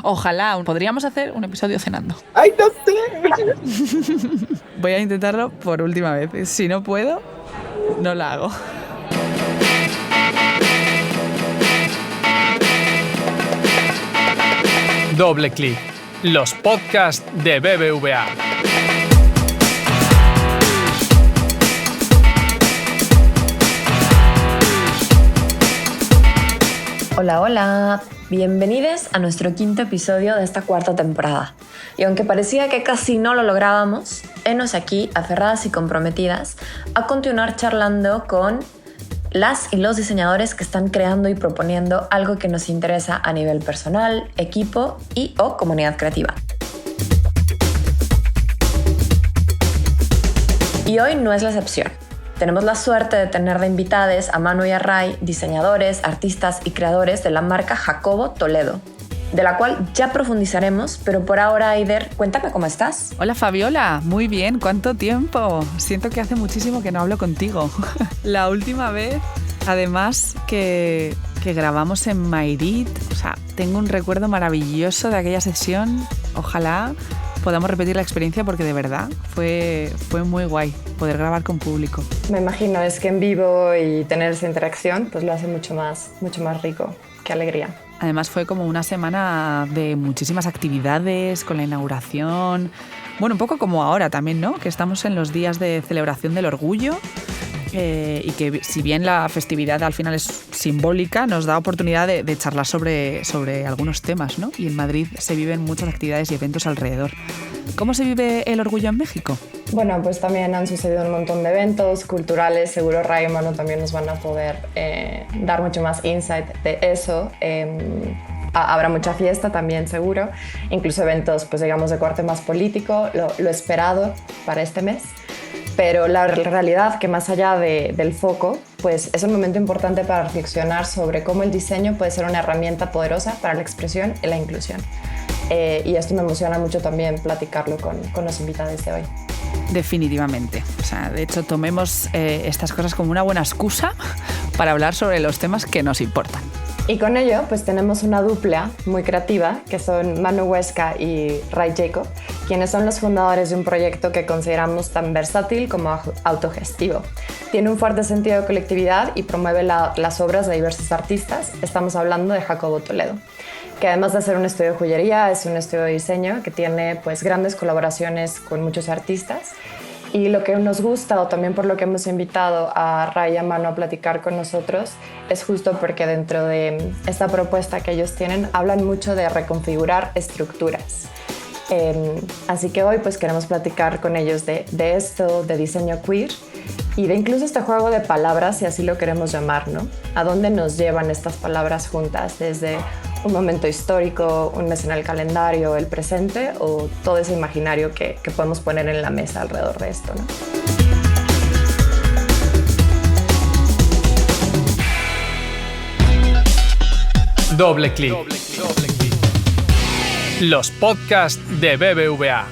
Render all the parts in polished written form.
Ojalá, podríamos hacer un episodio cenando. ¡Ay, no sé! Voy a intentarlo por última vez. Si no puedo, no la hago. Doble clic. Los podcasts de BBVA. Hola, hola. Bienvenidos a nuestro quinto episodio de esta cuarta temporada. Y aunque parecía que casi no lo lográbamos, henos aquí, aferradas y comprometidas, a continuar charlando con las y los diseñadores que están creando y proponiendo algo que nos interesa a nivel personal, equipo y o comunidad creativa. Y hoy no es la excepción. Tenemos la suerte de tener de invitades a Manu y a Ray, diseñadores, artistas y creadores de la marca Jacobo Toledo, de la cual ya profundizaremos, pero por ahora, Aider, cuéntame cómo estás. Hola Fabiola, muy bien, ¿cuánto tiempo? Siento que hace muchísimo que no hablo contigo. La última vez, además, que grabamos en Madrid, o sea, tengo un recuerdo maravilloso de aquella sesión. Ojalá podamos repetir la experiencia porque de verdad fue muy guay poder grabar con público. Me imagino, es que en vivo y tener esa interacción pues lo hace mucho más rico. Qué alegría. Además fue como una semana de muchísimas actividades con la inauguración. Bueno, un poco como ahora también, ¿no? Que estamos en los días de celebración del orgullo y que si bien la festividad al final es simbólica, nos da oportunidad de charlar sobre algunos temas, ¿no? Y en Madrid se viven muchas actividades y eventos alrededor. ¿Cómo se vive el orgullo en México? Bueno, pues también han sucedido un montón de eventos culturales. Seguro Ray y Manu también nos van a poder dar mucho más insight de eso. Habrá mucha fiesta también, seguro. Incluso eventos, pues digamos, de corte más político, lo esperado para este mes. Pero la realidad que más allá del foco, pues es un momento importante para reflexionar sobre cómo el diseño puede ser una herramienta poderosa para la expresión y la inclusión. Y esto me emociona mucho también platicarlo con los invitados de hoy. Definitivamente. O sea, de hecho, tomemos estas cosas como una buena excusa para hablar sobre los temas que nos importan. Y con ello, pues tenemos una dupla muy creativa, que son Manu Huesca y Ray Jacob, quienes son los fundadores de un proyecto que consideramos tan versátil como autogestivo. Tiene un fuerte sentido de colectividad y promueve las obras de diversos artistas. Estamos hablando de Jacobo Toledo, que además de ser un estudio de joyería, es un estudio de diseño que tiene pues grandes colaboraciones con muchos artistas. Y lo que nos gusta, o también por lo que hemos invitado a Ray y a Manu a platicar con nosotros, es justo porque dentro de esta propuesta que ellos tienen, hablan mucho de reconfigurar estructuras. Así que hoy pues queremos platicar con ellos de esto, de diseño queer, y de incluso este juego de palabras, si así lo queremos llamar, ¿no? ¿A dónde nos llevan estas palabras juntas? Desde un momento histórico, un mes en el calendario, el presente, o todo ese imaginario que podemos poner en la mesa alrededor de esto, ¿no? Doble clic. Los podcasts de BBVA.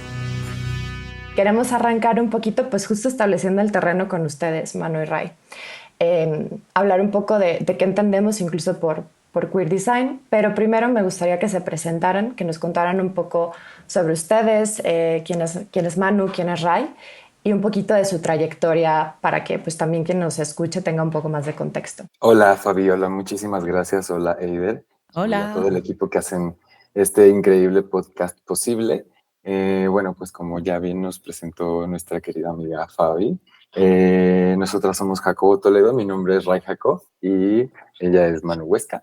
Queremos arrancar un poquito, pues justo estableciendo el terreno con ustedes, Manu y Ray. Hablar un poco de qué entendemos incluso por queer design, pero primero me gustaría que se presentaran, que nos contaran un poco sobre ustedes, quién es Manu, quién es Ray, y un poquito de su trayectoria para que pues también quien nos escuche tenga un poco más de contexto. Hola Fabiola, muchísimas gracias. Hola Eider. Hola. Y a todo el equipo que hacen este increíble podcast posible. Bueno, pues como ya bien nos presentó nuestra querida amiga Fabi, nosotros somos Jacobo Toledo, mi nombre es Ray Jacob y ella es Manu Huesca.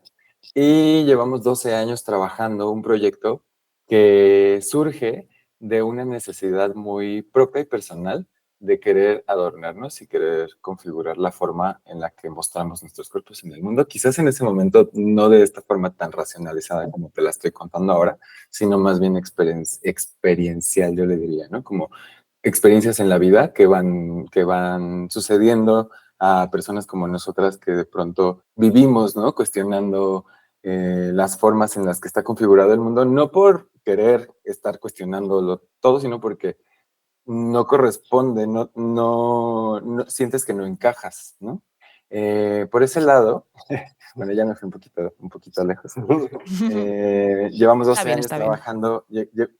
Y llevamos 12 años trabajando un proyecto que surge de una necesidad muy propia y personal de querer adornarnos y querer configurar la forma en la que mostramos nuestros cuerpos en el mundo. Quizás en ese momento no de esta forma tan racionalizada como te la estoy contando ahora, sino más bien experiencial, yo le diría, ¿no? Como experiencias en la vida que van sucediendo a personas como nosotras que de pronto vivimos, ¿no? Cuestionando las formas en las que está configurado el mundo, no por querer estar cuestionándolo todo, sino porque no corresponde, no sientes que no encajas, ¿no? Por ese lado, bueno, ya me fui un poquito lejos. Llevamos Está 12 bien, años está bien. trabajando,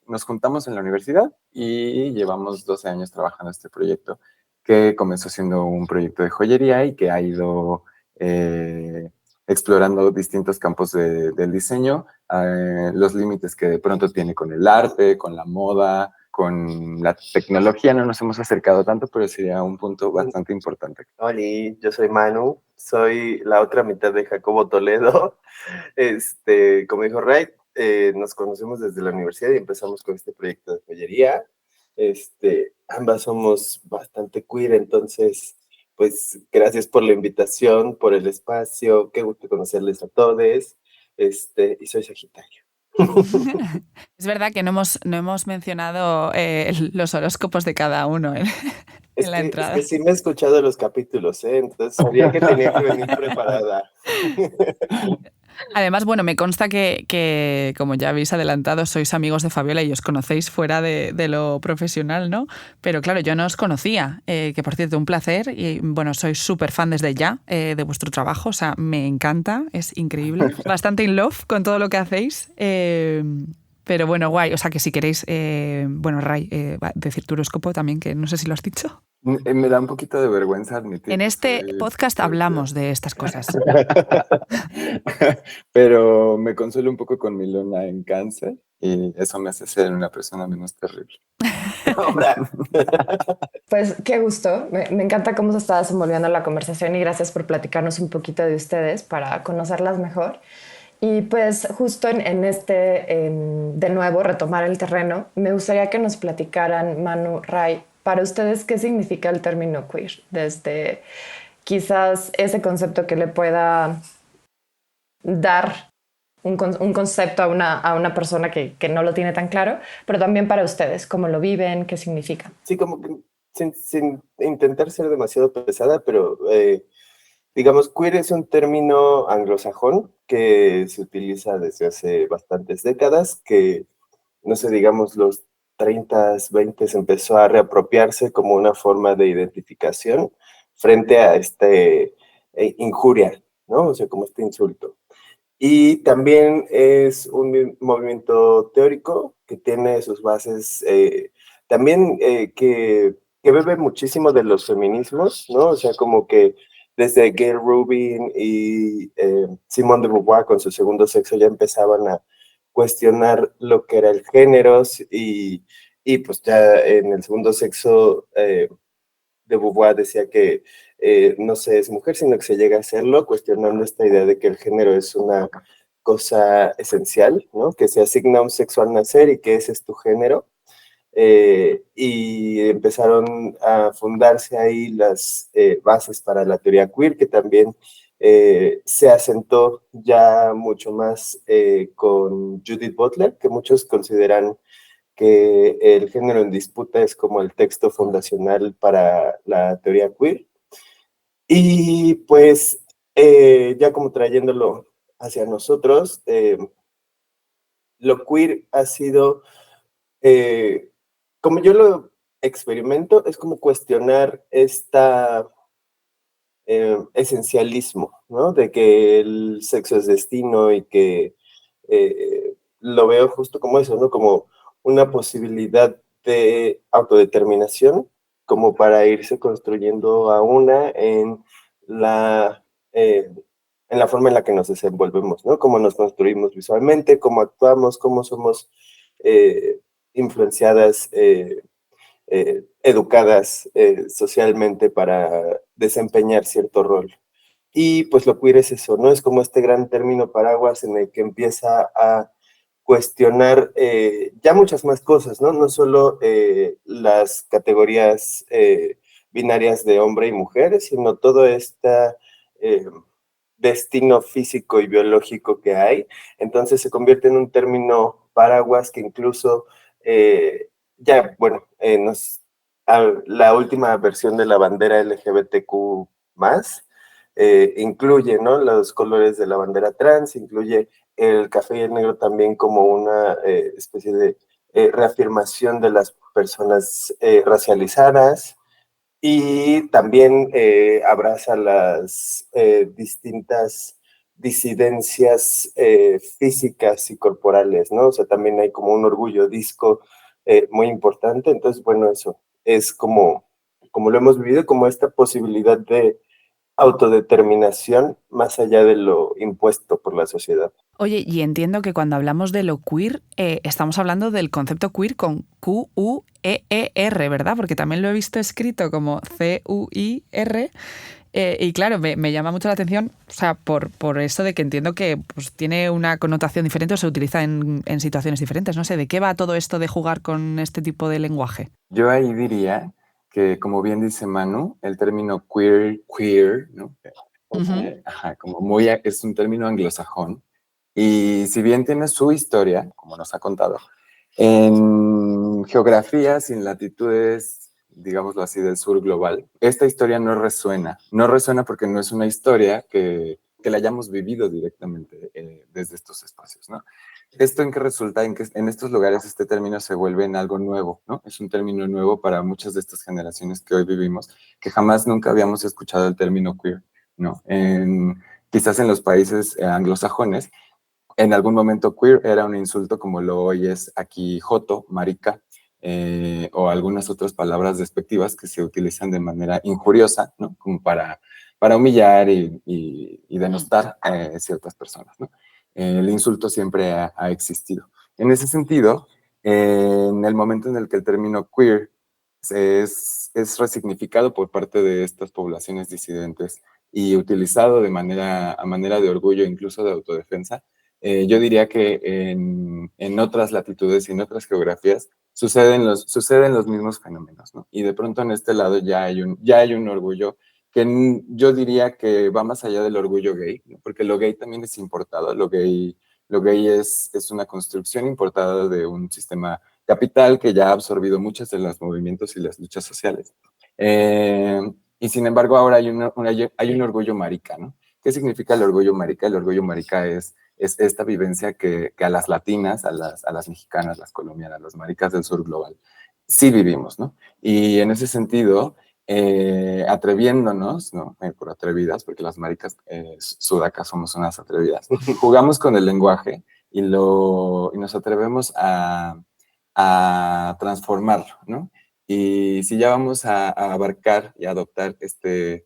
nos juntamos en la universidad y llevamos 12 años trabajando este proyecto, que comenzó siendo un proyecto de joyería y que ha ido explorando distintos campos del diseño, los límites que de pronto tiene con el arte, con la moda, con la tecnología. No nos hemos acercado tanto, pero sería un punto bastante importante. Hola, yo soy Manu, soy la otra mitad de Jacobo Toledo. Como dijo Ray, nos conocemos desde la universidad y empezamos con este proyecto de joyería. Ambas somos bastante queer, entonces, pues, gracias por la invitación, por el espacio, qué gusto conocerles a todos, y soy Sagitario. Es verdad que no hemos mencionado los horóscopos de cada uno en la Es entrada. que sí me he escuchado los capítulos, entonces sabía que tenía que venir preparada. Además, bueno, me consta que, como ya habéis adelantado, sois amigos de Fabiola y os conocéis fuera de lo profesional, ¿no? Pero claro, yo no os conocía, que por cierto, un placer. Y bueno, soy súper fan desde ya de vuestro trabajo, o sea, me encanta, es increíble. Bastante in love con todo lo que hacéis. Pero bueno, guay, o sea que si queréis, bueno, Ray, decir tu horóscopo también, que no sé si lo has dicho. Me da un poquito de vergüenza admitir En que este soy podcast hablamos de estas cosas. Pero me consuelo un poco con mi luna en Cáncer y eso me hace ser una persona menos terrible. Pues qué gusto, me encanta cómo se está desenvolviendo la conversación y gracias por platicarnos un poquito de ustedes para conocerlas mejor. Y pues justo de nuevo, retomar el terreno, me gustaría que nos platicaran, Manu, Ray, para ustedes, ¿qué significa el término queer? Desde quizás ese concepto que le pueda dar un concepto a una persona que no lo tiene tan claro, pero también para ustedes, cómo lo viven, qué significa. Sí, como que sin intentar ser demasiado pesada, pero digamos, queer es un término anglosajón que se utiliza desde hace bastantes décadas, que, no sé, digamos, los 30, 20 empezó a reapropiarse como una forma de identificación frente a injuria, ¿no? O sea, como este insulto. Y también es un movimiento teórico que tiene sus bases también que bebe muchísimo de los feminismos, ¿no? O sea, como que desde Gayle Rubin y Simone de Beauvoir con su segundo sexo ya empezaban a cuestionar lo que era el género y pues ya en el segundo sexo de Beauvoir decía que no se es mujer, sino que se llega a serlo, cuestionando esta idea de que el género es una cosa esencial, ¿no? Que se asigna un sexo al nacer y que ese es tu género. Y empezaron a fundarse ahí las bases para la teoría queer, que también se asentó ya mucho más con Judith Butler, que muchos consideran que el género en disputa es como el texto fundacional para la teoría queer. Y pues ya como trayéndolo hacia nosotros, lo queer ha sido, como yo lo experimento, es como cuestionar esencialismo, ¿no? De que el sexo es destino y que lo veo justo como eso, ¿no? Como una posibilidad de autodeterminación, como para irse construyendo a una eh, en la forma en la que nos desenvolvemos, ¿no? Cómo nos construimos visualmente, cómo actuamos, cómo somos influenciadas, educadas socialmente para desempeñar cierto rol. Y pues lo queer es eso, ¿no? Es como este gran término paraguas en el que empieza a cuestionar ya muchas más cosas, ¿no? No solo las categorías binarias de hombre y mujer, sino todo este destino físico y biológico que hay. Entonces se convierte en un término paraguas que incluso ya, bueno, la última versión de la bandera LGBTQ+, incluye, ¿no? Los colores de la bandera trans, incluye el café y el negro también como una especie de reafirmación de las personas racializadas. y también abraza las distintas disidencias físicas y corporales, ¿no? O sea, también hay como un orgullo disco muy importante. Entonces, bueno, eso es como lo hemos vivido, como esta posibilidad de autodeterminación más allá de lo impuesto por la sociedad. Oye, y entiendo que cuando hablamos de lo queer, estamos hablando del concepto queer con Q-U-E-E-R, ¿verdad? Porque también lo he visto escrito como C-U-I-R. Y claro, me llama mucho la atención, o sea, por eso de que entiendo que pues, tiene una connotación diferente o se utiliza en situaciones diferentes. No sé, ¿de qué va todo esto de jugar con este tipo de lenguaje? Yo ahí diría que, como bien dice Manu, el término queer, ¿no? Ujú. Ajá, como muy, es un término anglosajón. Y si bien tiene su historia, como nos ha contado, en geografías y en latitudes, digámoslo así, del sur global, esta historia no resuena. No resuena porque no es una historia que la hayamos vivido directamente desde estos espacios, ¿no? ¿Esto en qué resulta? En que en estos lugares este término se vuelve en algo nuevo, ¿no? Es un término nuevo para muchas de estas generaciones que hoy vivimos, que jamás nunca habíamos escuchado el término queer, ¿no? Quizás en los países anglosajones, en algún momento queer era un insulto como lo hoy es aquí joto, marica, o algunas otras palabras despectivas que se utilizan de manera injuriosa, ¿no? Como para humillar y denostar a ciertas personas, ¿no? El insulto siempre ha existido. En ese sentido, en el momento en el que el término queer es resignificado por parte de estas poblaciones disidentes y utilizado a manera de orgullo, incluso de autodefensa, yo diría que en otras latitudes y en otras geografías suceden los mismos fenómenos, ¿no? Y de pronto en este lado ya hay un orgullo que yo diría que va más allá del orgullo gay, ¿no? Porque lo gay también es importado, lo gay es una construcción importada de un sistema capital que ya ha absorbido muchos de los movimientos y las luchas sociales. Eh, y sin embargo ahora hay un orgullo marica, ¿no? ¿Qué significa el orgullo marica? El orgullo marica es esta vivencia que a las latinas, a las mexicanas, las colombianas, los maricas del sur global, sí vivimos, ¿no? Y en ese sentido, atreviéndonos, ¿no? Por atrevidas, porque las maricas sudacas somos unas atrevidas, jugamos con el lenguaje y nos atrevemos a transformarlo, ¿no? Y si ya vamos a abarcar y adoptar este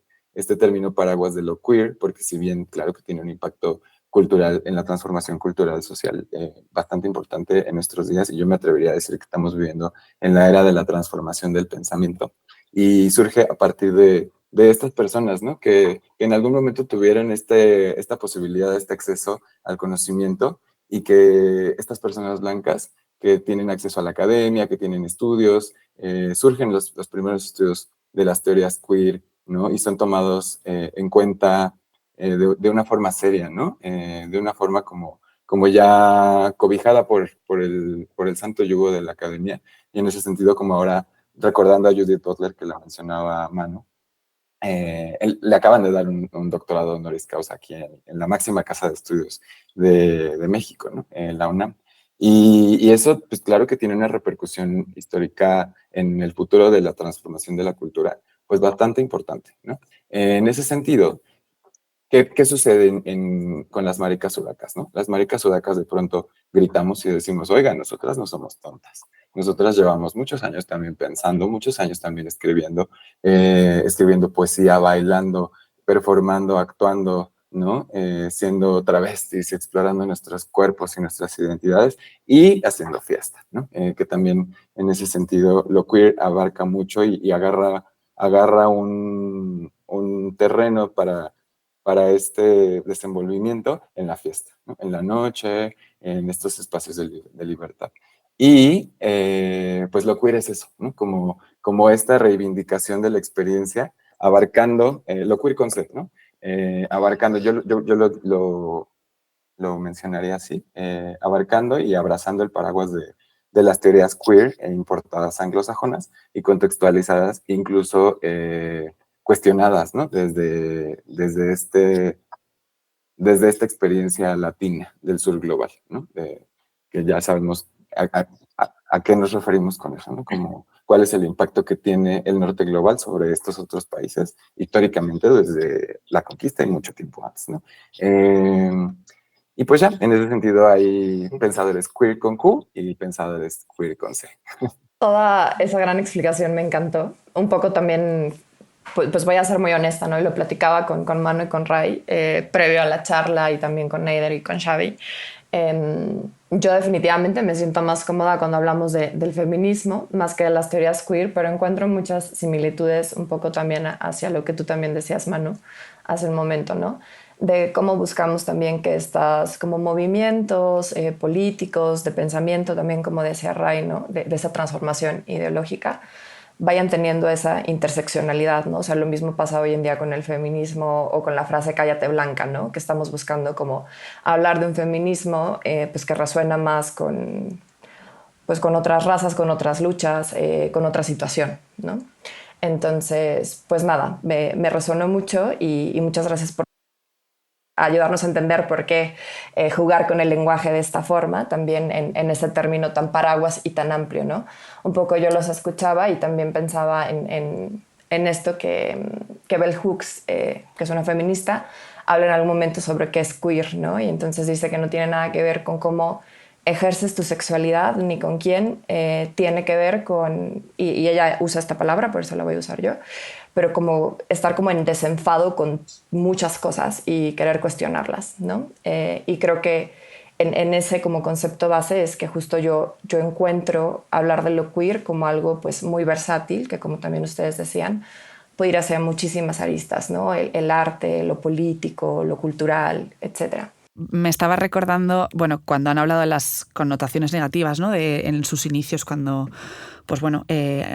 término paraguas de lo queer, porque si bien, claro que tiene un impacto cultural, en la transformación cultural social bastante importante en nuestros días, y yo me atrevería a decir que estamos viviendo en la era de la transformación del pensamiento, y surge a partir de estas personas, ¿no? Que en algún momento tuvieron esta posibilidad, este acceso al conocimiento, y que estas personas blancas que tienen acceso a la academia, que tienen estudios, surgen los primeros estudios de las teorías queer, ¿no? Y son tomados en cuenta de una forma seria, ¿no? De una forma como ya cobijada por el santo yugo de la academia, y en ese sentido como ahora recordando a Judith Butler, que la mencionaba Manu, le acaban de dar un doctorado honoris causa aquí en la máxima casa de estudios de México, ¿no? En la UNAM. Y eso, pues claro que tiene una repercusión histórica en el futuro de la transformación de la cultura, pues bastante importante, ¿no? En ese sentido, ¿qué sucede con las maricas sudacas, ¿no? Las maricas sudacas de pronto gritamos y decimos, oiga, nosotras no somos tontas. Nosotras llevamos muchos años también pensando, muchos años también escribiendo poesía, bailando, performando, actuando, ¿no? Siendo travestis, explorando nuestros cuerpos y nuestras identidades y haciendo fiesta, ¿no? Que también en ese sentido lo queer abarca mucho y agarra un terreno para este desenvolvimiento en la fiesta, ¿no? En la noche, en estos espacios de libertad. Y pues lo queer es eso, ¿no? Como esta reivindicación de la experiencia, abarcando, lo queer concept, ¿no? Abarcando, yo lo mencionaría así, abarcando y abrazando el paraguas de las teorías queer e importadas anglosajonas y contextualizadas, incluso cuestionadas, ¿no? Desde esta experiencia latina del sur global, ¿no? Que ya sabemos a qué nos referimos con eso, ¿no? cuál es el impacto que tiene el norte global sobre estos otros países, históricamente desde la conquista y mucho tiempo antes, ¿no? Y pues ya, en ese sentido hay pensadores queer con Q y pensadores queer con C. Toda esa gran explicación me encantó. Un poco también, pues voy a ser muy honesta, ¿no? Y lo platicaba con Manu y con Ray previo a la charla y también con Neider y con Xavi. Yo definitivamente me siento más cómoda cuando hablamos del feminismo más que de las teorías queer, pero encuentro muchas similitudes un poco también hacia lo que tú también decías, Manu, hace un momento, ¿no? De cómo buscamos también que estas como movimientos políticos, de pensamiento, también como decía Ray, ¿no? De esa transformación ideológica, vayan teniendo esa interseccionalidad, ¿no? O sea, lo mismo pasa hoy en día con el feminismo o con la frase cállate blanca, ¿no? Que estamos buscando como hablar de un feminismo pues que resuena más pues con otras razas, con otras luchas, con otra situación, ¿no? Entonces, pues nada, me resonó mucho y muchas gracias por ayudarnos a entender por qué jugar con el lenguaje de esta forma, también en ese término tan paraguas y tan amplio, ¿no? Un poco yo los escuchaba y también pensaba en esto que Bell Hooks, que es una feminista, habla en algún momento sobre qué es queer, ¿no? Y entonces dice que no tiene nada que ver con cómo ejerces tu sexualidad ni con quién, tiene que ver con, y ella usa esta palabra, por eso la voy a usar yo, pero como estar como en desenfado con muchas cosas y querer cuestionarlas, ¿no? Y creo que en ese como concepto base es que justo yo encuentro hablar de lo queer como algo pues muy versátil, que como también ustedes decían, puede ir hacia muchísimas aristas, ¿no? El arte, lo político, lo cultural, etcétera. Me estaba recordando, bueno, cuando han hablado de las connotaciones negativas, ¿no? En sus inicios, cuando, pues bueno,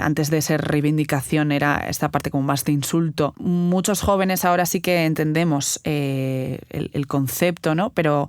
antes de ser reivindicación era esta parte como más de insulto. Muchos jóvenes ahora sí que entendemos el concepto, ¿no? Pero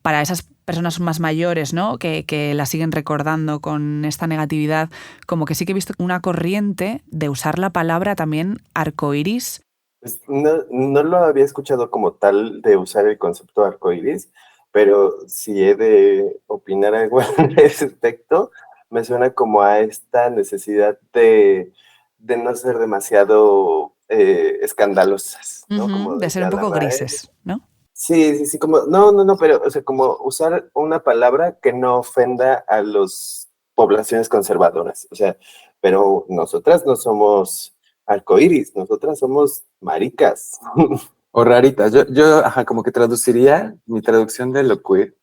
para esas personas más mayores, ¿no? Que la siguen recordando con esta negatividad, como que sí que he visto una corriente de usar la palabra también arcoiris. Pues no lo había escuchado como tal de usar el concepto arcoíris, pero si he de opinar algo al respecto, me suena como a esta necesidad de no ser demasiado escandalosas, ¿no? Como De ser decía un la poco RAE. grises, ¿no? Sí, como, no, pero, o sea, como usar una palabra que no ofenda a las poblaciones conservadoras, o sea, pero nosotras no somos arcoíris, nosotras somos maricas. O raritas. Ajá, como que traduciría, mi traducción de lo queer,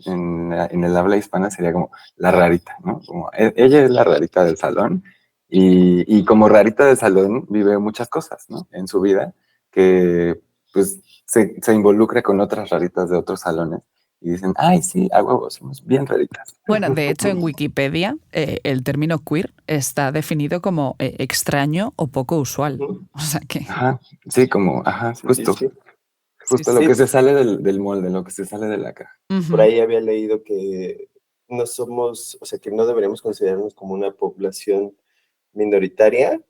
en el habla hispana sería como la rarita, ¿no? Como ella es la rarita del salón y como rarita del salón vive muchas cosas, ¿no? En su vida que pues se involucra con otras raritas de otros salones y dicen, ay, sí, a huevo, somos bien raritas. Bueno, de hecho en Wikipedia el término queer está definido como extraño o poco usual. O sea que... Ajá, sí, como, ajá, justo. Sí. Justo lo Sí, que se sale del molde, lo que se sale de la caja. por ahí había leído que no somos, o sea, que no deberíamos considerarnos como una población minoritaria,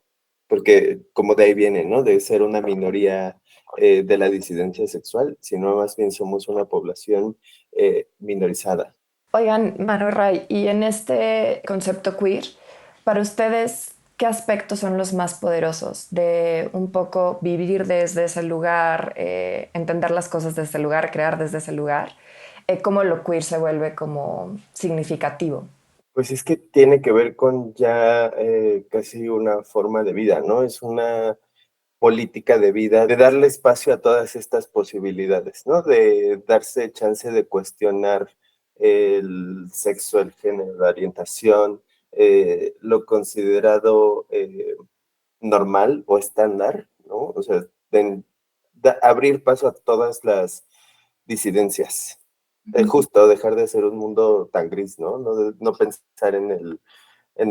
porque como de ahí viene, ¿no? De ser una minoría de la disidencia sexual, sino más bien somos una población minorizada. Oigan, Manu Ray, y en este concepto queer, para ustedes, ¿qué aspectos son los más poderosos de un poco vivir desde ese lugar, entender las cosas desde ese lugar, crear desde ese lugar? ¿Cómo lo queer se vuelve como significativo? Pues es que tiene que ver con ya casi una forma de vida, ¿no? Es una política de vida, de darle espacio a todas estas posibilidades, ¿no? De darse chance de cuestionar el sexo, el género, la orientación, lo considerado normal o estándar, ¿no? O sea, abrir paso a todas las disidencias. Justo dejar de ser un mundo tan gris, ¿no? No pensar en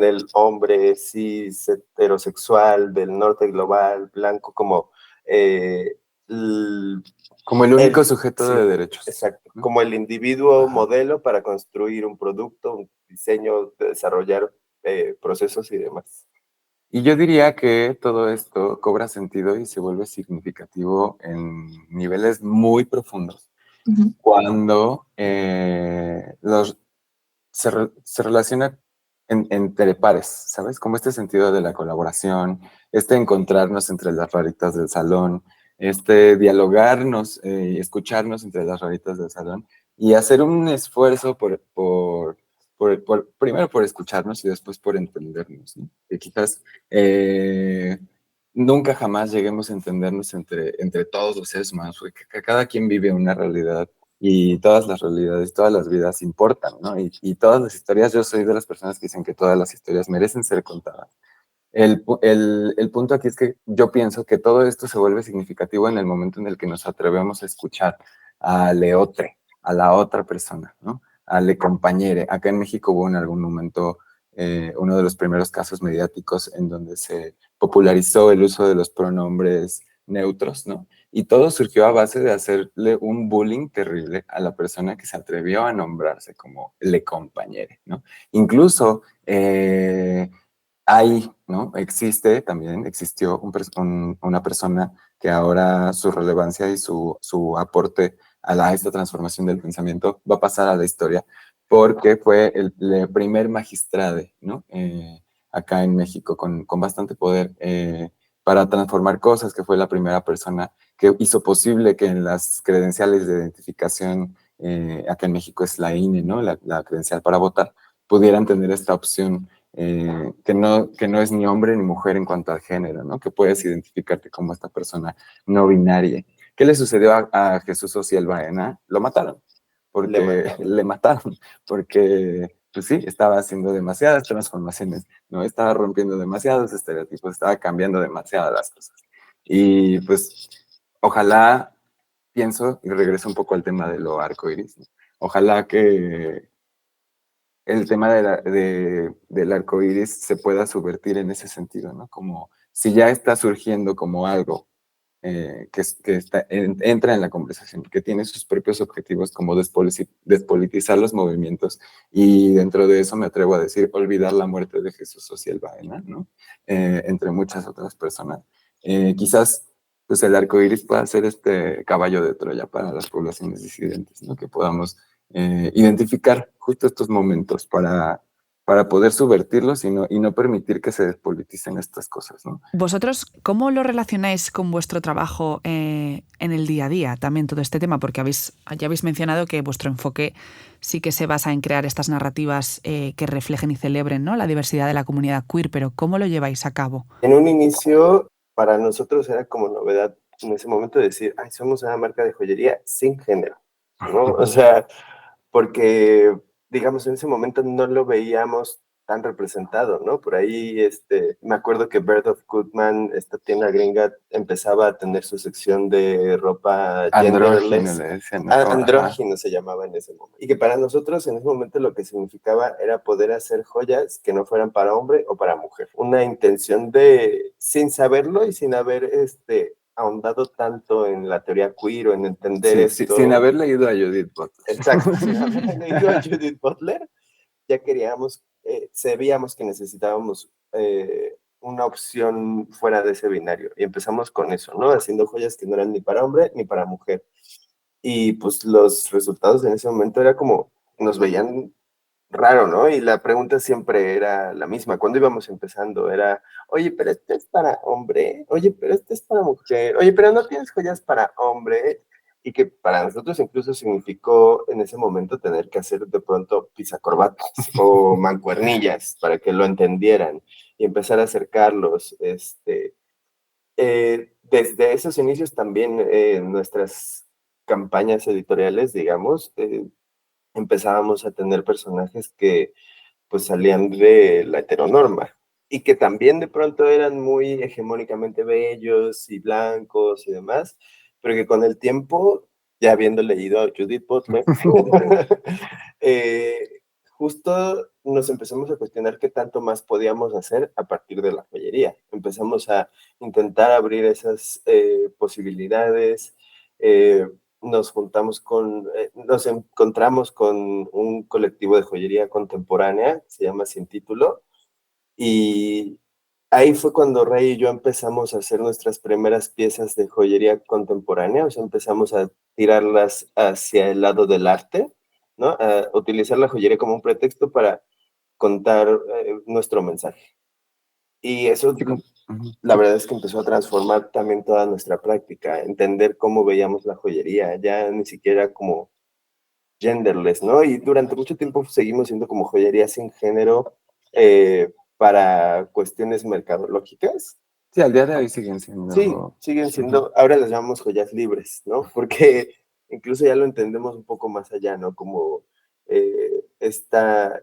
el hombre cis heterosexual del norte global, blanco, como como el único sujeto de derechos. Exacto, ¿no? como el individuo Ajá. modelo para construir un producto, un diseño, de desarrollar procesos y demás. Y yo diría que todo esto cobra sentido y se vuelve significativo en niveles muy profundos. Cuando se relaciona entre pares, ¿sabes? Como este sentido de la colaboración, este encontrarnos entre las raritas del salón, este dialogarnos, escucharnos entre las raritas del salón y hacer un esfuerzo primero por escucharnos y después por entendernos, ¿no? Que quizás nunca jamás lleguemos a entendernos entre todos los seres humanos, porque cada quien vive una realidad y todas las realidades, todas las vidas importan, ¿no? Y todas las historias, yo soy de las personas que dicen que todas las historias merecen ser contadas. El punto aquí es que yo pienso que todo esto se vuelve significativo en el momento en el que nos atrevemos a escuchar a leotre, a la otra persona, ¿no? A le compañere. Acá en México hubo en algún momento uno de los primeros casos mediáticos en donde se popularizó el uso de los pronombres neutros, ¿no? Y todo surgió a base de hacerle un bullying terrible a la persona que se atrevió a nombrarse como le compañere, ¿no? Incluso ¿no? Existió una persona que ahora su relevancia y su aporte a esta transformación del pensamiento va a pasar a la historia porque fue el primer magistrado, ¿no? Acá en México con bastante poder para transformar cosas, que fue la primera persona que hizo posible que en las credenciales de identificación, acá en México es la INE, ¿no? La credencial para votar, pudieran tener esta opción que no es ni hombre ni mujer en cuanto al género, ¿no? Que puedes identificarte como esta persona no binaria. ¿Qué le sucedió a Jesús Ociel Baena? Lo mataron, porque le mataron, porque pues sí, estaba haciendo demasiadas transformaciones, ¿no? Estaba rompiendo demasiados estereotipos, estaba cambiando demasiadas las cosas. Y pues ojalá, pienso, y regreso un poco al tema de lo arcoíris, ¿no? Ojalá que el tema del arco iris se pueda subvertir en ese sentido, ¿no? Como si ya está surgiendo como algo entra en la conversación, que tiene sus propios objetivos como despolitizar los movimientos y dentro de eso me atrevo a decir olvidar la muerte de Jesús Ociel Baena, ¿no? Entre muchas otras personas. Quizás pues el arco iris pueda ser este caballo de Troya para las poblaciones disidentes, ¿no? Que podamos identificar justo estos momentos para poder subvertirlos y no permitir que se despoliticen estas cosas, ¿no? ¿Vosotros cómo lo relacionáis con vuestro trabajo en el día a día, también todo este tema? Porque ya habéis mencionado que vuestro enfoque sí que se basa en crear estas narrativas que reflejen y celebren, ¿no?, la diversidad de la comunidad queer, pero ¿cómo lo lleváis a cabo? En un inicio, para nosotros era como novedad en ese momento decir, ay, somos una marca de joyería sin género, ¿no? O sea, porque, digamos, en ese momento no lo veíamos tan representado, ¿no? Por ahí, me acuerdo que Bird of Goodman, esta tienda gringa, empezaba a tener su sección de ropa genderless. Andrógino se llamaba en ese momento. Y que para nosotros en ese momento lo que significaba era poder hacer joyas que no fueran para hombre o para mujer. Una intención de, sin saberlo y sin haber, ahondado tanto en la teoría queer o en entender esto. Sin haber leído a Judith Butler. Exacto, sin haber leído a Judith Butler, ya queríamos, sabíamos que necesitábamos una opción fuera de ese binario. Y empezamos con eso, ¿no? Haciendo joyas que no eran ni para hombre ni para mujer. Y pues los resultados en ese momento era como, nos veían raro, ¿no? Y la pregunta siempre era la misma. Cuando íbamos empezando era, oye, pero este es para hombre, oye, pero este es para mujer, oye, pero no tienes joyas para hombre. Y que para nosotros incluso significó en ese momento tener que hacer de pronto pisacorbatas o mancuernillas para que lo entendieran y empezar a acercarlos. Desde esos inicios también nuestras campañas editoriales, digamos, empezábamos a tener personajes que pues salían de la heteronorma y que también de pronto eran muy hegemónicamente bellos y blancos y demás, pero que con el tiempo, ya habiendo leído a Judith Butler, justo nos empezamos a cuestionar qué tanto más podíamos hacer a partir de la joyería. Empezamos a intentar abrir esas posibilidades, nos encontramos con un colectivo de joyería contemporánea, se llama Sin Título, y ahí fue cuando Ray y yo empezamos a hacer nuestras primeras piezas de joyería contemporánea, o sea, empezamos a tirarlas hacia el lado del arte, ¿no? A utilizar la joyería como un pretexto para contar nuestro mensaje. Y eso, la verdad es que empezó a transformar también toda nuestra práctica, entender cómo veíamos la joyería, ya ni siquiera como genderless, ¿no? Y durante mucho tiempo seguimos siendo como joyería sin género para cuestiones mercadológicas. Sí, al día de hoy siguen siendo. Sí, siguen siendo, ahora las llamamos joyas libres, ¿no? Porque incluso ya lo entendemos un poco más allá, ¿no? Como esta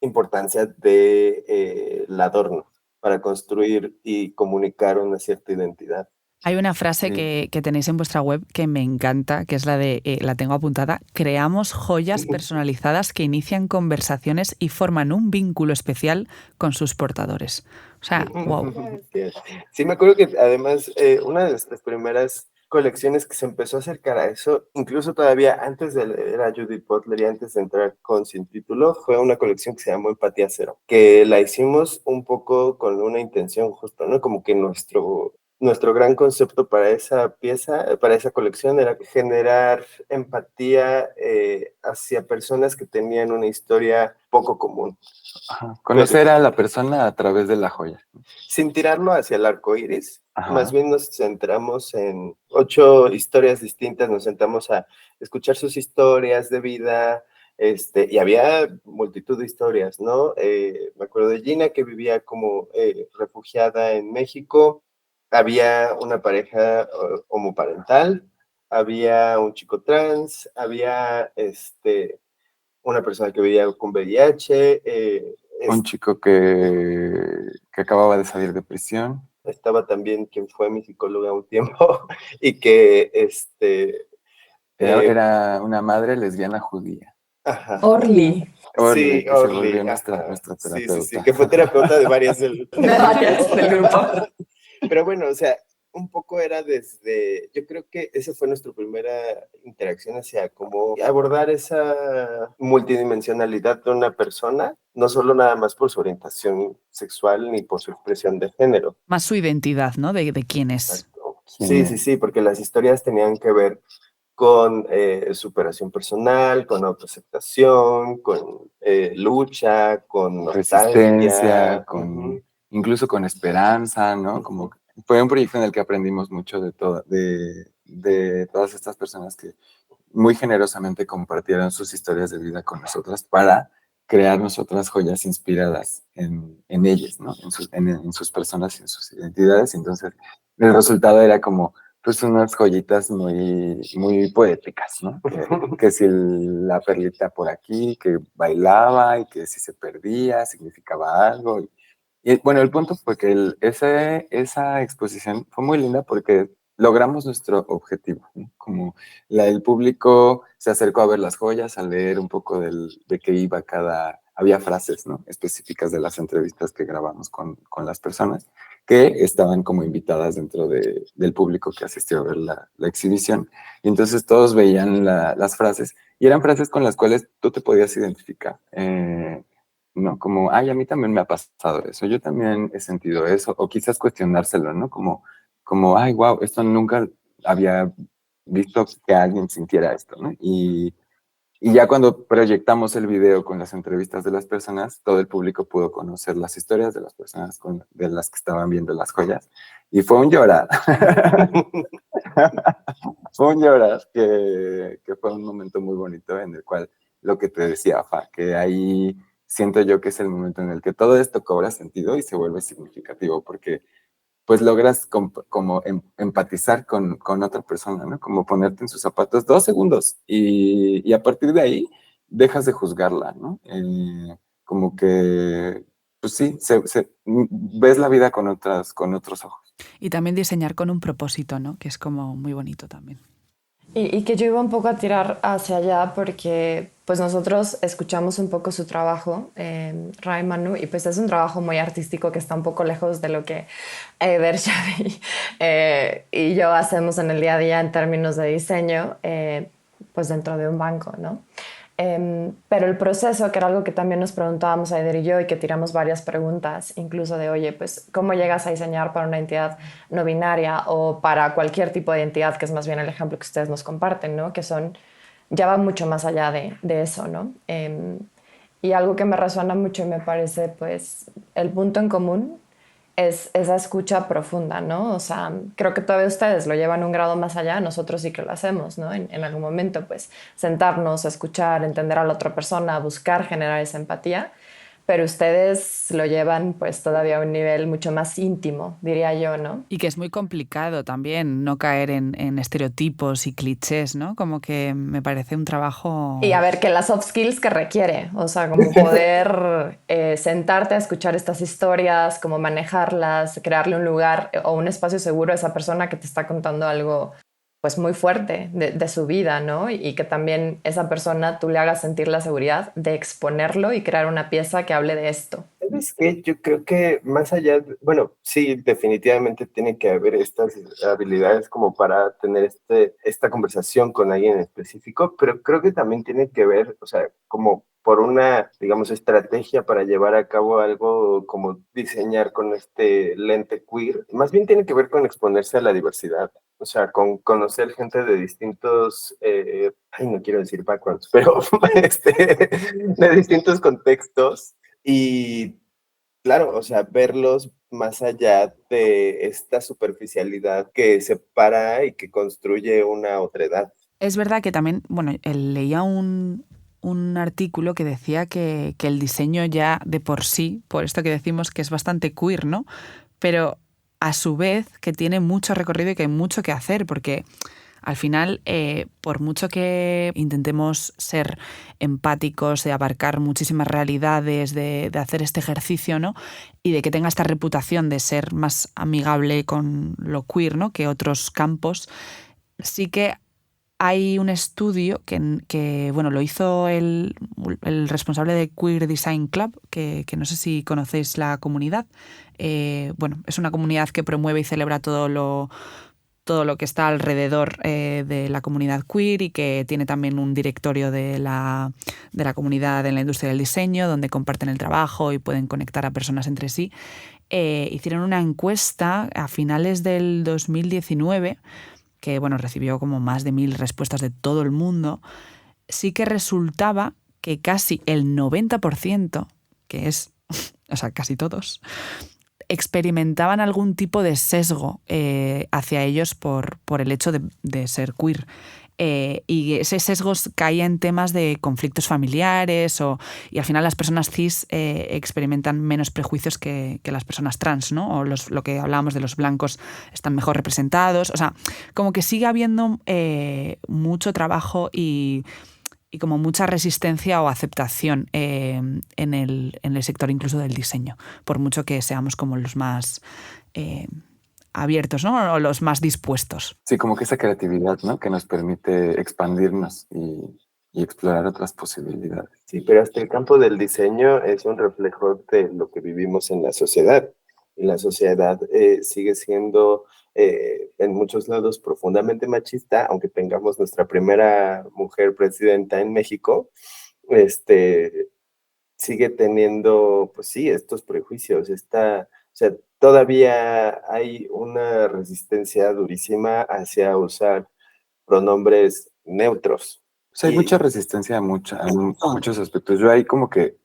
importancia de el adorno para construir y comunicar una cierta identidad. Hay una frase que tenéis en vuestra web que me encanta, que es la de, la tengo apuntada: creamos joyas personalizadas que inician conversaciones y forman un vínculo especial con sus portadores. O sea, wow. Sí, me acuerdo que además una de nuestras primeras colecciones que se empezó a acercar a eso, incluso todavía antes de leer a Judith Butler y antes de entrar con Sin Título, fue una colección que se llamó Empatía Cero, que la hicimos un poco con una intención justo, ¿no? Como que nuestro gran concepto para esa pieza, para esa colección, era generar empatía hacia personas que tenían una historia poco común. Ajá. Conocer a la persona a través de la joya. Sin tirarlo hacia el arco iris, más bien nos centramos en 8 historias distintas, nos sentamos a escuchar sus historias de vida, y había multitud de historias, ¿no? Me acuerdo de Gina, que vivía como refugiada en México. Había una pareja homoparental, había un chico trans, había una persona que vivía con VIH. Un chico que acababa de salir de prisión. Estaba también quien fue mi psicóloga un tiempo y que era una madre lesbiana judía. Ajá. Orly. Sí, que se volvió nuestra terapeuta. Sí, que fue terapeuta de varias del grupo. Pero bueno, o sea, un poco era yo creo que esa fue nuestra primera interacción hacia cómo abordar esa multidimensionalidad de una persona, no solo nada más por su orientación sexual ni por su expresión de género. Más su identidad, ¿no? De quién es. Exacto. Sí, porque las historias tenían que ver con superación personal, con autoaceptación, con lucha, con resistencia, incluso con esperanza, ¿no? Como fue un proyecto en el que aprendimos mucho de todas estas personas que muy generosamente compartieron sus historias de vida con nosotras para crear nosotras joyas inspiradas en ellas, ¿no? En sus personas y en sus identidades. Entonces, el resultado era como pues unas joyitas muy, muy poéticas, ¿no? Que si la perlita por aquí, que bailaba y que si se perdía significaba algo. Y bueno, el punto fue que esa exposición fue muy linda porque logramos nuestro objetivo, ¿no? Como el público se acercó a ver las joyas, a leer un poco de qué iba había frases, ¿no? Específicas de las entrevistas que grabamos con las personas que estaban como invitadas dentro del público que asistió a ver la exhibición. Y entonces todos veían las frases y eran frases con las cuales tú te podías identificar. ¿No? Como, ay, a mí también me ha pasado eso, yo también he sentido eso, o quizás cuestionárselo, ¿no? Como ay, wow, esto nunca había visto que alguien sintiera esto, ¿no? Y ya cuando proyectamos el video con las entrevistas de las personas, todo el público pudo conocer las historias de las personas de las que estaban viendo las joyas, y fue un llorar. Fue un llorar que fue un momento muy bonito en el cual lo que te decía, Fa, que ahí siento yo que es el momento en el que todo esto cobra sentido y se vuelve significativo, porque pues logras como empatizar con otra persona, ¿no? Como ponerte en sus zapatos 2 segundos y a partir de ahí dejas de juzgarla, ¿no? Como que, pues sí, ves la vida con otros ojos. Y también diseñar con un propósito, ¿no? Que es como muy bonito también. Y que yo iba un poco a tirar hacia allá porque pues nosotros escuchamos un poco su trabajo, Ra y Manu, y pues es un trabajo muy artístico que está un poco lejos de lo que Bershadi y yo hacemos en el día a día en términos de diseño, pues dentro de un banco, ¿no? Pero el proceso, que era algo que también nos preguntábamos Aider y yo y que tiramos varias preguntas, incluso de, oye, pues, ¿cómo llegas a diseñar para una entidad no binaria o para cualquier tipo de entidad, que es más bien el ejemplo que ustedes nos comparten, ¿no? Que ya va mucho más allá de eso, ¿no? Y algo que me resuena mucho y me parece, pues, el punto en común es esa escucha profunda, ¿no? O sea, creo que todavía ustedes lo llevan un grado más allá, nosotros sí que lo hacemos, ¿no? En algún momento, pues, sentarnos, escuchar, entender a la otra persona, buscar generar esa empatía, pero ustedes lo llevan, pues, todavía a un nivel mucho más íntimo, diría yo, ¿no? Y que es muy complicado también no caer en estereotipos y clichés, ¿no? Como que me parece un trabajo... Y a ver, que las soft skills que requiere, o sea, como poder sentarte a escuchar estas historias, como manejarlas, crearle un lugar o un espacio seguro a esa persona que te está contando algo pues muy fuerte de su vida, ¿no? Y que también esa persona tú le hagas sentir la seguridad de exponerlo y crear una pieza que hable de esto. ¿Sabes qué? Yo creo que más allá, bueno, sí, definitivamente tiene que haber estas habilidades como para tener esta conversación con alguien en específico, pero creo que también tiene que ver, o sea, como por una, digamos, estrategia para llevar a cabo algo como diseñar con este lente queer, más bien tiene que ver con exponerse a la diversidad, o sea, con conocer gente de distintos, ay, no quiero decir backgrounds, pero de distintos contextos y claro, o sea, verlos más allá de esta superficialidad que separa y que construye una otredad. Es verdad que también, bueno, leía un artículo que decía que el diseño ya de por sí, por esto que decimos que es bastante queer, ¿no? Pero a su vez que tiene mucho recorrido y que hay mucho que hacer, porque al final, por mucho que intentemos ser empáticos, de abarcar muchísimas realidades, de hacer este ejercicio, ¿no? Y de que tenga esta reputación de ser más amigable con lo queer, ¿no? Que otros campos, sí que hay un estudio que bueno, lo hizo el responsable de Queer Design Club, que no sé si conocéis la comunidad. Bueno, es una comunidad que promueve y celebra todo lo que está alrededor de la comunidad queer y que tiene también un directorio de la comunidad en la industria del diseño, donde comparten el trabajo y pueden conectar a personas entre sí. Hicieron una encuesta a finales del 2019 que bueno, recibió como más de 1000 respuestas de todo el mundo. Sí que resultaba que casi el 90%, que es, o sea, casi todos, experimentaban algún tipo de sesgo hacia ellos por el hecho de ser queer. Y ese sesgo caía en temas de conflictos familiares y al final las personas cis experimentan menos prejuicios que las personas trans, ¿no? O lo que hablábamos de los blancos están mejor representados. O sea, como que sigue habiendo mucho trabajo y como mucha resistencia o aceptación en el sector incluso del diseño, por mucho que seamos como los más abiertos, ¿no? O los más dispuestos. Sí, como que esa creatividad, ¿no? Que nos permite expandirnos y explorar otras posibilidades. Sí, pero hasta el campo del diseño es un reflejo de lo que vivimos en la sociedad. Y la sociedad sigue siendo en muchos lados profundamente machista, aunque tengamos nuestra primera mujer presidenta en México, sigue teniendo, pues sí, estos prejuicios, o sea, todavía hay una resistencia durísima hacia usar pronombres neutros. O sea, hay mucha resistencia a muchos aspectos. Yo ahí como que,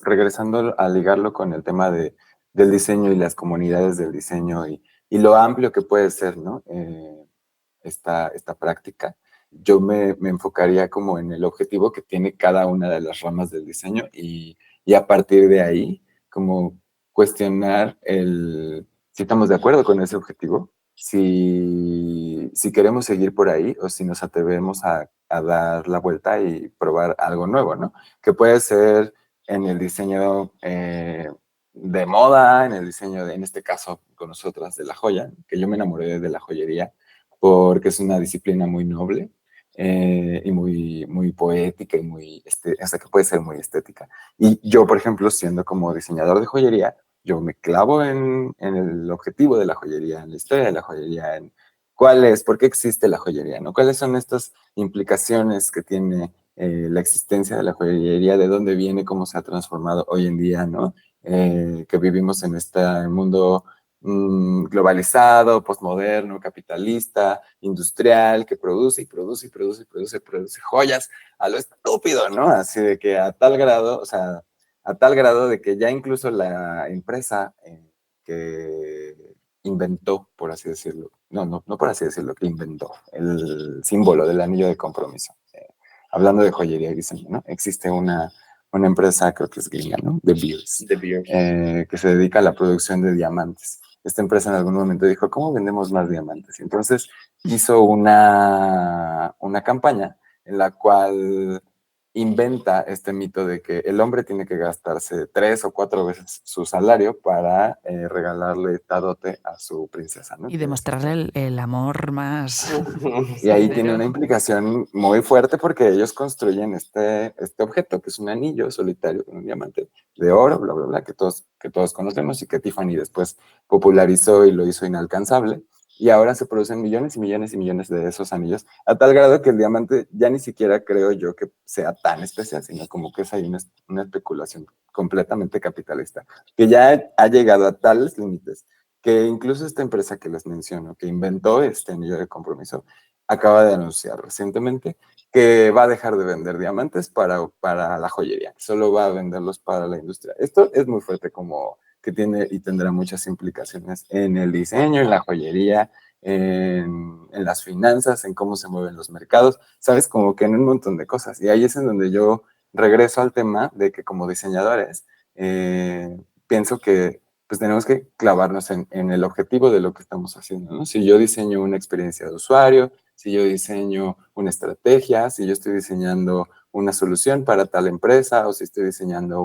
regresando a ligarlo con el tema del diseño y las comunidades del diseño y lo amplio que puede ser, ¿no? Esta práctica, yo me enfocaría como en el objetivo que tiene cada una de las ramas del diseño y a partir de ahí, como cuestionar si estamos de acuerdo con ese objetivo, si queremos seguir por ahí o si nos atrevemos a dar la vuelta y probar algo nuevo, ¿no? Que puede ser en el diseño de moda, en el diseño, en este caso con nosotras, de la joya, que yo me enamoré de la joyería porque es una disciplina muy noble y muy poética y hasta que puede ser muy estética. Y yo, por ejemplo, siendo como diseñador de joyería, yo me clavo en el objetivo de la joyería, en la historia de la joyería, en por qué existe la joyería, ¿no? ¿Cuáles son estas implicaciones que tiene la existencia de la joyería, de dónde viene, cómo se ha transformado hoy en día, ¿no? Que vivimos en este mundo globalizado, postmoderno, capitalista, industrial, que produce y produce y produce y produce y produce joyas a lo estúpido, ¿no? Así de que a tal grado, o sea, a tal grado de que ya incluso la empresa que inventó, por así decirlo, no por así decirlo, que inventó el símbolo del anillo de compromiso. Hablando de joyería y diseño, ¿no? Existe una empresa, creo que es gringa, ¿no? De Beers, De Beer. que se dedica a la producción de diamantes. Esta empresa en algún momento dijo, ¿cómo vendemos más diamantes? Y entonces hizo una campaña en la cual inventa este mito de que el hombre tiene que gastarse 3 o 4 veces su salario para regalarle esta dote a su princesa, ¿no? Y demostrarle el amor más Y ahí tiene sincero. una implicación muy fuerte porque ellos construyen este objeto, que es un anillo solitario con un diamante de oro, bla, bla, bla, que todos conocemos y que Tiffany después popularizó y lo hizo inalcanzable. Y ahora se producen millones y millones y millones de esos anillos, a tal grado que el diamante ya ni siquiera creo yo que sea tan especial, sino como que es ahí una especulación completamente capitalista, que ya ha llegado a tales límites que incluso esta empresa que les menciono, que inventó este anillo de compromiso, acaba de anunciar recientemente que va a dejar de vender diamantes para la joyería, solo va a venderlos para la industria. Esto es muy fuerte, como que tiene y tendrá muchas implicaciones en el diseño, en la joyería, en las finanzas, en cómo se mueven los mercados, sabes, como que en un montón de cosas. Y ahí es en donde yo regreso al tema de que como diseñadores, pienso que pues tenemos que clavarnos en el objetivo de lo que estamos haciendo, ¿no? Si yo diseño una experiencia de usuario, si yo diseño una estrategia, si yo estoy diseñando una solución para tal empresa o si estoy diseñando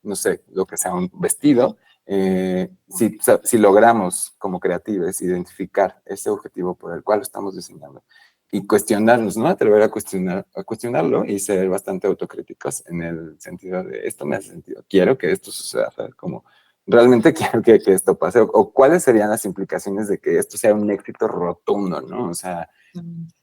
no sé, lo que sea, un vestido, si logramos como creativos identificar ese objetivo por el cual lo estamos diseñando y cuestionarnos, ¿no? Atrever a cuestionarlo y ser bastante autocríticos en el sentido de esto me hace sentido, quiero que esto suceda, ¿sabes? Como realmente quiero que esto pase, o cuáles serían las implicaciones de que esto sea un éxito rotundo, ¿no? O sea,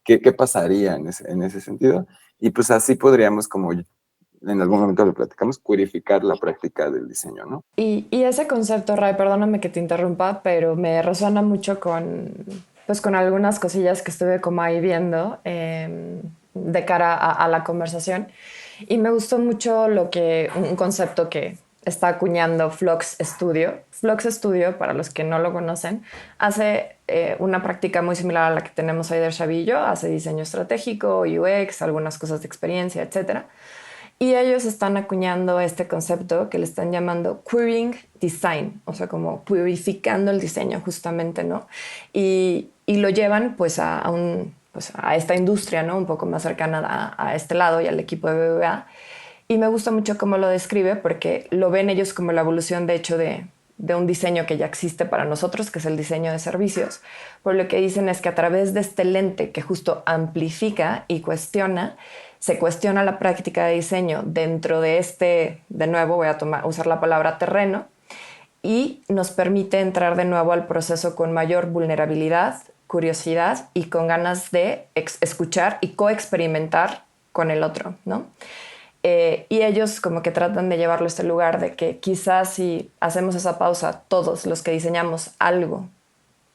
¿qué pasaría en ese sentido? Y pues así podríamos, como en algún momento lo platicamos, purificar la práctica del diseño, ¿no? Y ese concepto, Ray, perdóname que te interrumpa, pero me resuena mucho pues con algunas cosillas que estuve como ahí viendo de cara a la conversación. Y me gustó mucho un concepto que está acuñando Flux Studio. Flux Studio, para los que no lo conocen, hace una práctica muy similar a la que tenemos Aider Chavillo, hace diseño estratégico, UX, algunas cosas de experiencia, etcétera. Y ellos están acuñando este concepto que le están llamando querying design, o sea, como purificando el diseño justamente, ¿no? Y lo llevan pues pues a esta industria, ¿no? Un poco más cercana a este lado y al equipo de BBVA. Y me gusta mucho cómo lo describe porque lo ven ellos como la evolución, de hecho, de un diseño que ya existe para nosotros, que es el diseño de servicios. Por lo que dicen es que a través de este lente que justo amplifica y cuestiona, se cuestiona la práctica de diseño dentro de de nuevo voy a usar la palabra terreno, y nos permite entrar de nuevo al proceso con mayor vulnerabilidad, curiosidad y con ganas de escuchar y coexperimentar con el otro, ¿no? Y ellos como que tratan de llevarlo a este lugar de que quizás si hacemos esa pausa, todos los que diseñamos algo,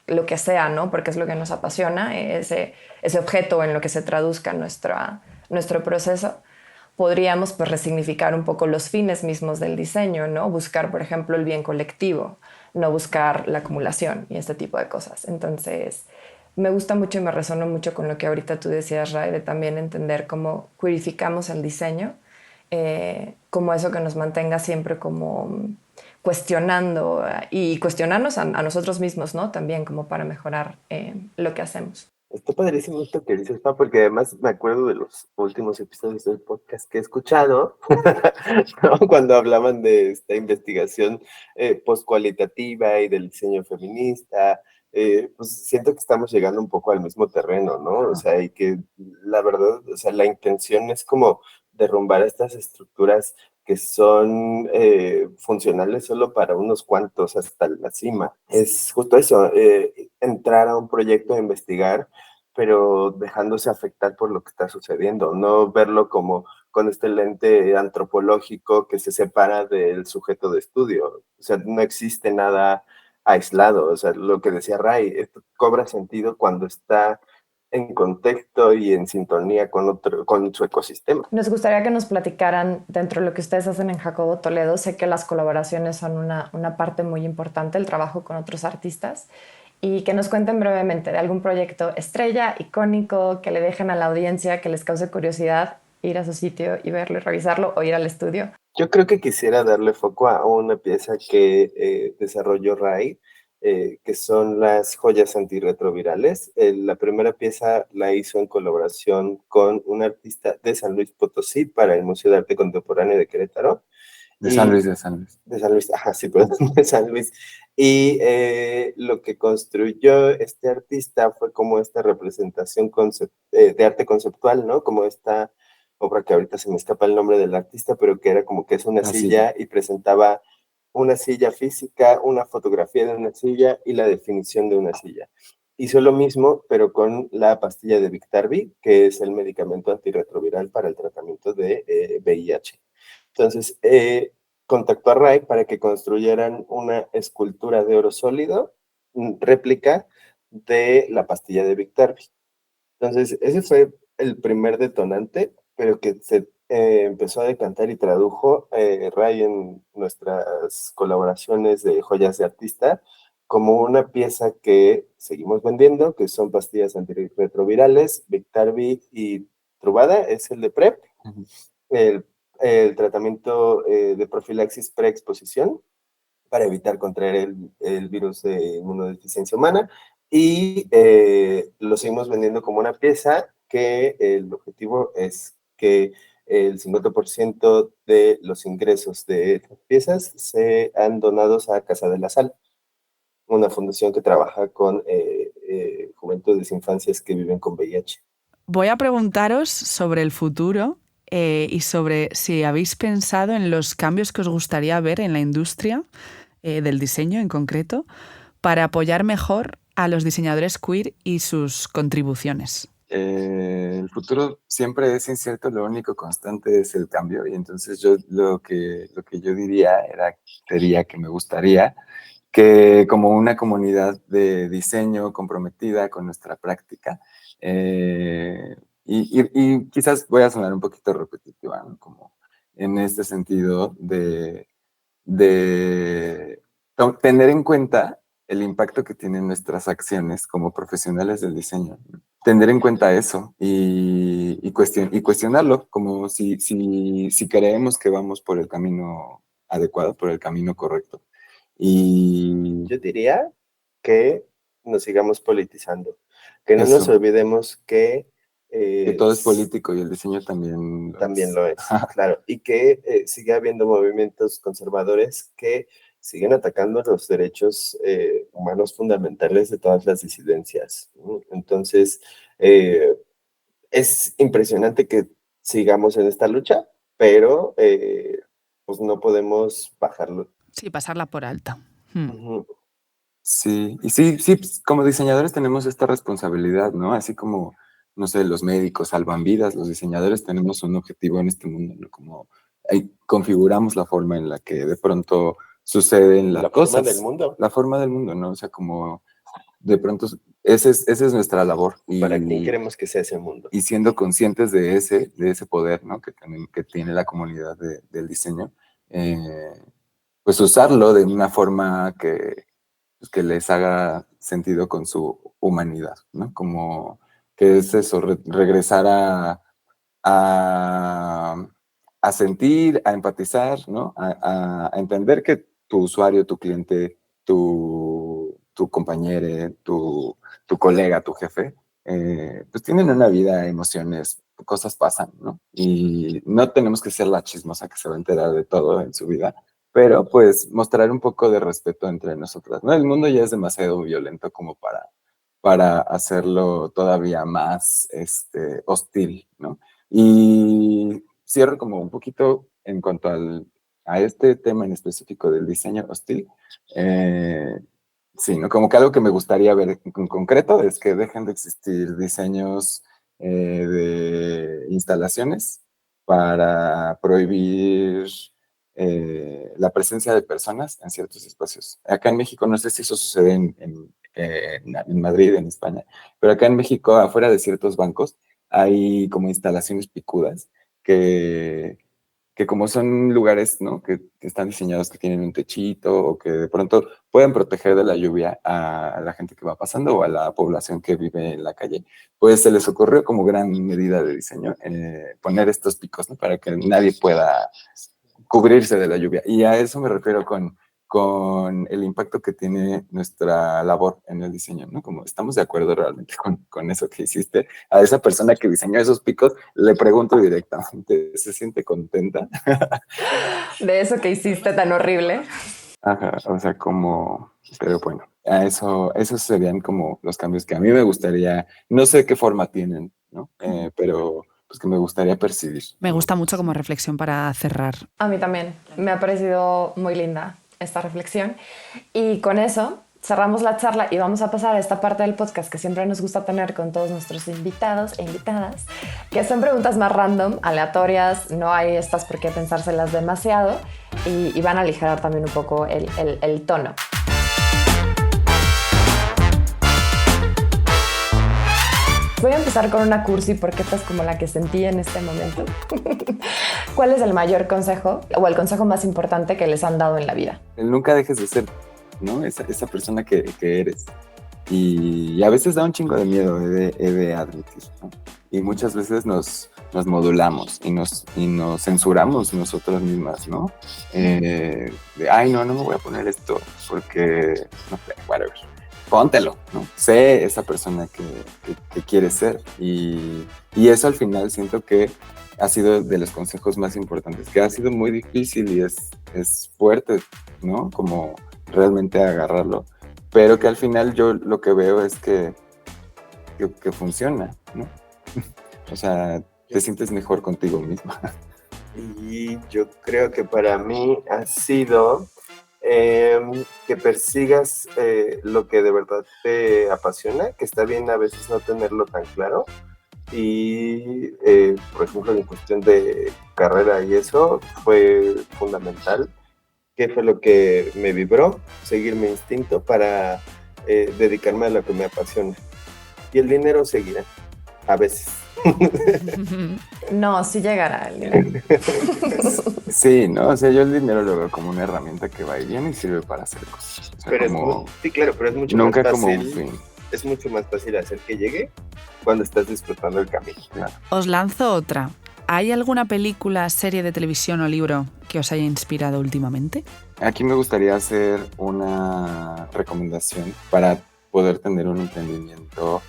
lo que sea, ¿no? Porque es lo que nos apasiona, ese objeto en lo que se traduzca nuestro proceso, podríamos pues resignificar un poco los fines mismos del diseño, ¿no? Buscar, por ejemplo, el bien colectivo, no buscar la acumulación y este tipo de cosas. Entonces, me gusta mucho y me resuena mucho con lo que ahorita tú decías, Ray, de también entender cómo purificamos el diseño, como eso que nos mantenga siempre como cuestionando y cuestionarnos a nosotros mismos, ¿no? También como para mejorar lo que hacemos. Está padrísimo esto que dices, Pa, porque además me acuerdo de los últimos episodios del podcast que he escuchado, ¿no? Cuando hablaban de esta investigación postcualitativa y del diseño feminista, pues siento que estamos llegando un poco al mismo terreno, ¿no? O sea, y que la verdad, o sea, la intención es como derrumbar estas estructuras que son funcionales solo para unos cuantos hasta la cima. Es justo eso, entrar a un proyecto a investigar, pero dejándose afectar por lo que está sucediendo, no verlo como con este lente antropológico que se separa del sujeto de estudio. O sea, no existe nada aislado. O sea, lo que decía Ray, esto cobra sentido cuando está en contexto y en sintonía con su ecosistema. Nos gustaría que nos platicaran dentro de lo que ustedes hacen en Jacobo Toledo. Sé que las colaboraciones son una parte muy importante, el trabajo con otros artistas, y que nos cuenten brevemente de algún proyecto estrella, icónico, que le dejen a la audiencia, que les cause curiosidad ir a su sitio y verlo y revisarlo o ir al estudio. Yo creo que quisiera darle foco a una pieza que desarrolló Ray, que son las joyas antirretrovirales. La primera pieza la hizo en colaboración con un artista de San Luis Potosí para el Museo de Arte Contemporáneo de Querétaro. De San Luis, de San Luis. De San Luis, ajá, sí, perdón, de San Luis. Y lo que construyó este artista fue como esta representación de arte conceptual, ¿no? Como esta obra que ahorita se me escapa el nombre del artista, pero que era como que es una silla y presentaba una silla física, una fotografía de una silla y la definición de una silla. Hizo lo mismo, pero con la pastilla de Biktarvy, que es el medicamento antirretroviral para el tratamiento de VIH. Entonces, contactó a Ray para que construyeran una escultura de oro sólido, réplica de la pastilla de Biktarvy. Entonces, ese fue el primer detonante, pero que se empezó a decantar y tradujo Ray en nuestras colaboraciones de joyas de artista como una pieza que seguimos vendiendo, que son pastillas antirretrovirales, Biktarvy y Truvada, es el de PrEP, el tratamiento de profilaxis preexposición para evitar contraer el virus de inmunodeficiencia humana, y lo seguimos vendiendo como una pieza que el objetivo es que el 50% de los ingresos de estas piezas sean donados a Casa de la Sal, una fundación que trabaja con juventudes e infancias que viven con VIH. Voy a preguntaros sobre el futuro y sobre si habéis pensado en los cambios que os gustaría ver en la industria del diseño en concreto para apoyar mejor a los diseñadores queer y sus contribuciones. El futuro siempre es incierto, lo único constante es el cambio, y entonces yo lo que yo sería que me gustaría que como una comunidad de diseño comprometida con nuestra práctica, y quizás voy a sonar un poquito repetitiva, ¿no? Como en este sentido de tener en cuenta el impacto que tienen nuestras acciones como profesionales del diseño, ¿no? Tener en cuenta eso y cuestionarlo, como si creemos que vamos por el camino adecuado, por el camino correcto. Y yo diría que nos sigamos politizando, que no eso, nos olvidemos que todo es político y el diseño también lo es, claro, y que sigue habiendo movimientos conservadores que siguen atacando los derechos humanos fundamentales de todas las disidencias, ¿no? Entonces, es impresionante que sigamos en esta lucha, pero pues no podemos bajarlo. Sí, pasarla por alto. Sí, y sí, pues, como diseñadores tenemos esta responsabilidad, ¿no? Así como, no sé, los médicos salvan vidas, los diseñadores tenemos un objetivo en este mundo, ¿no? Como ahí configuramos la forma en la que de pronto suceden las cosas. La forma del mundo. La forma del mundo, ¿no? O sea, como de pronto, esa es nuestra labor. ¿Para quién queremos que sea ese mundo? Y siendo conscientes de ese poder, ¿no? Que tiene la comunidad del diseño, pues usarlo de una forma que les haga sentido con su humanidad, ¿no? Como que es eso, regresar a sentir, a empatizar, ¿no? A entender que tu usuario, tu cliente, tu compañero, tu colega, tu jefe, pues tienen una vida, emociones, cosas pasan, ¿no? Y no tenemos que ser la chismosa que se va a enterar de todo en su vida, pero pues mostrar un poco de respeto entre nosotras, ¿no? El mundo ya es demasiado violento como para hacerlo todavía más hostil, ¿no? Y cierro como un poquito en cuanto a este tema en específico del diseño hostil. Sí, ¿no? Como que algo que me gustaría ver en concreto es que dejen de existir diseños de instalaciones para prohibir la presencia de personas en ciertos espacios. Acá en México, no sé si eso sucede en Madrid, en España, pero acá en México, afuera de ciertos bancos, hay como instalaciones picudas que como son lugares, ¿no? que están diseñados, que tienen un techito o que de pronto pueden proteger de la lluvia a la gente que va pasando o a la población que vive en la calle, pues se les ocurrió como gran medida de diseño poner estos picos, ¿no? Para que nadie pueda cubrirse de la lluvia. Y a eso me refiero con el impacto que tiene nuestra labor en el diseño, ¿no? Como estamos de acuerdo realmente con eso que hiciste. A esa persona que diseñó esos picos, le pregunto directamente, ¿se siente contenta? De eso que hiciste tan horrible. Ajá, o sea, pero bueno, esos serían como los cambios que a mí me gustaría, no sé qué forma tienen, ¿no? Pero pues que me gustaría percibir. Me gusta mucho como reflexión para cerrar. A mí también. Me ha parecido muy linda esta reflexión. Y con eso cerramos la charla y vamos a pasar a esta parte del podcast que siempre nos gusta tener con todos nuestros invitados e invitadas, que son preguntas más random, aleatorias, no hay estas por qué pensárselas demasiado y van a aligerar también un poco el tono. Voy a empezar con una cursi porque esta es como la que sentí en este momento. ¿Cuál es el mayor consejo o el consejo más importante que les han dado en la vida? Nunca dejes de ser, ¿no? Esa persona que eres. Y a veces da un chingo de miedo, he de admitir, ¿no? Y muchas veces nos modulamos y nos censuramos nosotras mismas, ¿no? Ay, no me voy a poner esto porque, no sé, whatever. Póntelo, ¿no? Sé esa persona que quieres ser. Y eso al final siento que ha sido de los consejos más importantes, que ha sido muy difícil y es fuerte, ¿no? Como realmente agarrarlo. Pero que al final yo lo que veo es que funciona, ¿no? O sea, te sientes mejor contigo misma. Y yo creo que para mí ha sido que persigas lo que de verdad te apasiona, que está bien a veces no tenerlo tan claro. Y, por ejemplo, en cuestión de carrera y eso, fue fundamental. ¿Qué fue lo que me vibró? Seguir mi instinto para dedicarme a lo que me apasiona. Y el dinero seguirá, a veces. No, sí llegará el dinero. Sí, ¿no? O sea, yo el dinero lo veo como una herramienta que va y viene y sirve para hacer cosas. O sea, pero sí, claro, pero es mucho nunca más como fácil. un fin. Es mucho más fácil hacer que llegue cuando estás disfrutando el camino. Claro. Os lanzo otra. ¿Hay alguna película, serie de televisión o libro que os haya inspirado últimamente? Aquí me gustaría hacer una recomendación para poder tener un entendimiento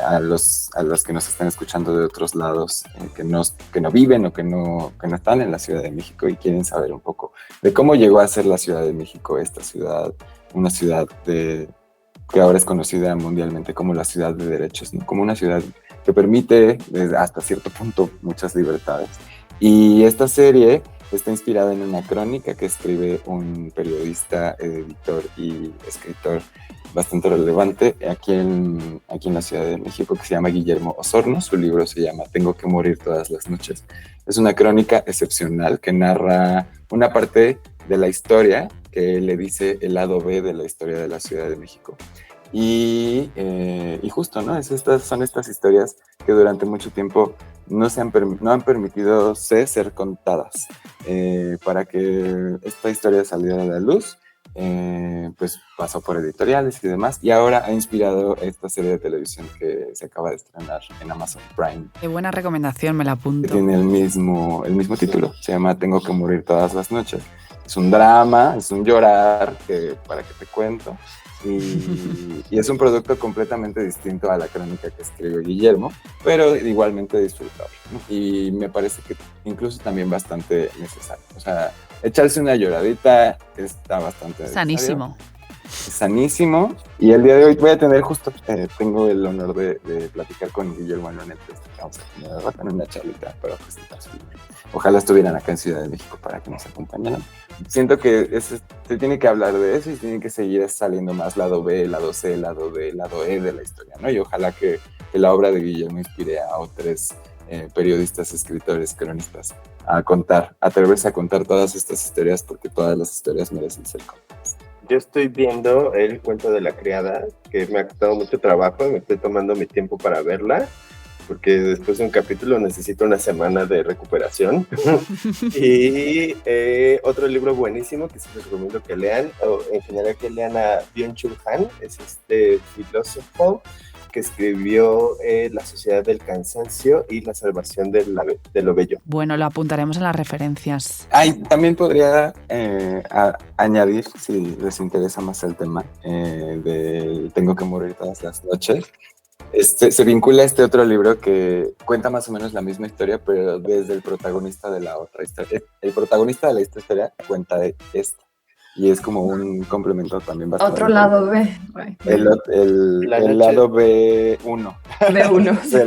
a los que nos están escuchando de otros lados, que no viven o que no están en la Ciudad de México y quieren saber un poco de cómo llegó a ser la Ciudad de México, esta ciudad, una ciudad que ahora es conocida mundialmente como la ciudad de derechos, ¿no? Como una ciudad que permite hasta cierto punto muchas libertades. Y esta serie está inspirada en una crónica que escribe un periodista, editor y escritor bastante relevante aquí en la Ciudad de México, que se llama Guillermo Osorno. Su libro se llama Tengo que morir todas las noches. Es una crónica excepcional que narra una parte de la historia que le dice el lado B de la historia de la Ciudad de México. Y justo, ¿no? Son estas historias que durante mucho tiempo no han permitido ser contadas. Para que esta historia saliera a la luz, pues pasó por editoriales y demás, y ahora ha inspirado esta serie de televisión que se acaba de estrenar en Amazon Prime. Qué buena recomendación, me la apunto. Que tiene el mismo título, se llama Tengo que morir todas las noches. Es un drama, es un llorar, para que te cuento. Y es un producto completamente distinto a la crónica que escribió Guillermo, pero igualmente disfrutable, ¿no? Y me parece que incluso también bastante necesario. O sea, echarse una lloradita está bastante sanísimo. Sanísimo. Y el día de hoy voy a tener tengo el honor de platicar con Guillermo en vamos a tener una charlita para presentar su libro. Ojalá estuvieran acá en Ciudad de México para que nos acompañaran. Siento que se tiene que hablar de eso y tiene que seguir saliendo más lado B, lado C, lado D, lado E de la historia, ¿no? Y ojalá que la obra de Guillermo inspire a otros periodistas, escritores, cronistas, atreverse a contar todas estas historias, porque todas las historias merecen ser contadas. Yo estoy viendo El cuento de la criada, que me ha costado mucho trabajo, me estoy tomando mi tiempo para verla, porque después de un capítulo necesito una semana de recuperación. Y otro libro buenísimo que sí les recomiendo que lean, o en general que lean a Byung-Chul Han, es este filósofo que escribió La sociedad del cansancio y La salvación de lo bello. Bueno, lo apuntaremos en las referencias. También podría añadir, si les interesa más el tema, de Tengo que morir todas las noches. Se vincula a este otro libro que cuenta más o menos la misma historia, pero desde el protagonista de la otra historia. El protagonista de la historia cuenta de esta. Y es como un complemento también bastante. Otro lado B. El lado B1. B1, sí.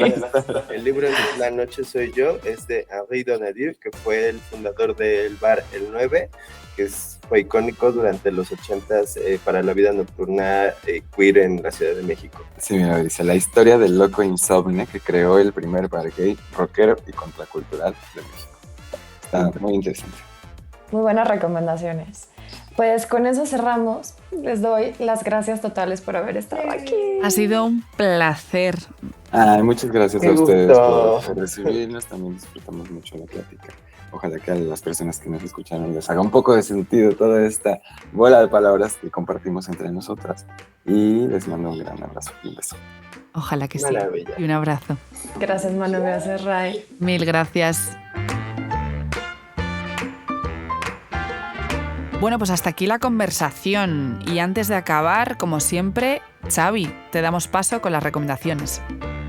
El libro de La noche soy yo es de Henri Donadieu, que fue el fundador del bar El 9, que fue icónico durante los 80s para la vida nocturna queer en la Ciudad de México. Sí, mira, dice, la historia del loco insomne que creó el primer bar gay, rockero y contracultural de México. Está muy interesante. Muy buenas recomendaciones. Pues con eso cerramos. Les doy las gracias totales por haber estado aquí. Ha sido un placer. Muchas gracias a ustedes por recibirnos. También disfrutamos mucho la plática. Ojalá que a las personas que nos escucharon les haga un poco de sentido toda esta bola de palabras que compartimos entre nosotras. Y les mando un gran abrazo y un beso. Ojalá que Maravilla. Sí. Y un abrazo. Gracias, Manu. Gracias, Ray. Mil gracias. Bueno, pues hasta aquí la conversación. Y antes de acabar, como siempre, Xavi, te damos paso con las recomendaciones.